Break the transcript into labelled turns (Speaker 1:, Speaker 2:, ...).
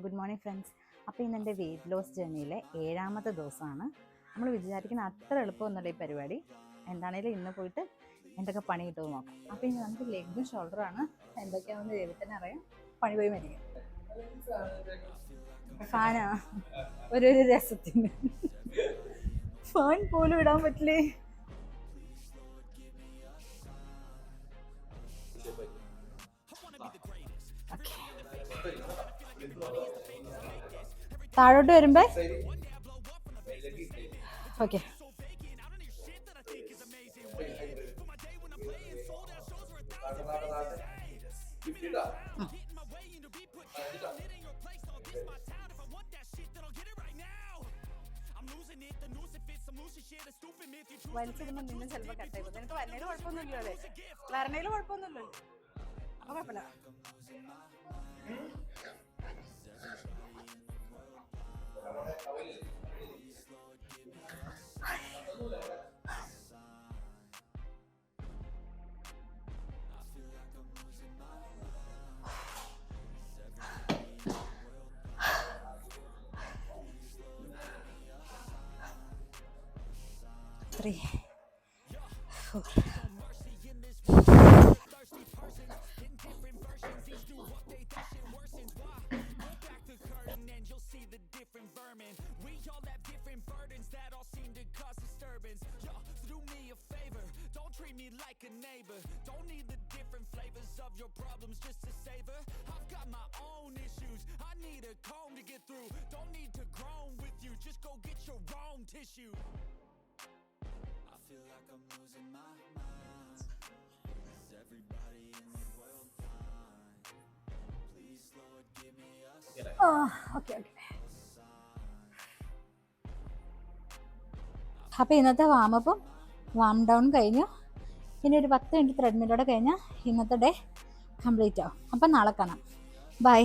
Speaker 1: Good morning friends. അപ്പോൾ ഇന്ന് എൻ്റെ വെയ്റ്റ് ലോസ് ജേർണിയിലെ 7ാമത്തെ ദിവസമാണ്. നമ്മൾ വിചാരിക്കുന്ന അത്ര എളുപ്പമൊന്നുമില്ല ഈ പരിപാടി. എന്താണേലും ഇന്ന് പോയിട്ട് എന്തൊക്കെ പണി കിട്ടുമെന്ന് നോക്കാം. അപ്പോൾ ഇനി നമുക്ക് ലെഗും ഷോൾഡറാണ്. എന്തൊക്കെയാണെന്ന് ദൈവത്തിന് അറിയാം. പണി പോയി മരിക്കും. ഫാനാ ഒരു രസത്തിന് ഫാൻ പോലും ഇടാൻ പറ്റില്ലേ. താഴോട്ട് വരുമ്പോ ഓക്കെ. വലിച്ചിടുമ്പോ നിന്നും ചിലപ്പോ കട്ടായി പോകും. എനിക്ക് വരണേലും കുഴപ്പമൊന്നുമില്ലോ. അല്ലേ, വരണേലും കുഴപ്പമൊന്നുമില്ലല്ലോ. അപ്പൊ കുഴപ്പമില്ല. Three, 4. Me like a neighbor, don't need the different flavors of your problems just to savor. I've got my own issues, I need a comb to get through. Don't need to groan with you, just go get your own tissue. I feel like I'm losing my mind. Is everybody in the world fine? Please Lord give me a sign. Okay. അപ്പോൾ ഇന്നത്തെ വാമപ്പും warm down കഴിഞ്ഞു. ഇനി ഒരു 10 minute ത്രെഡ്മിലോടെ കഴിഞ്ഞാൽ ഇന്നത്തെ day complete ആവും. അപ്പം നാളെ കാണാം. ബൈ.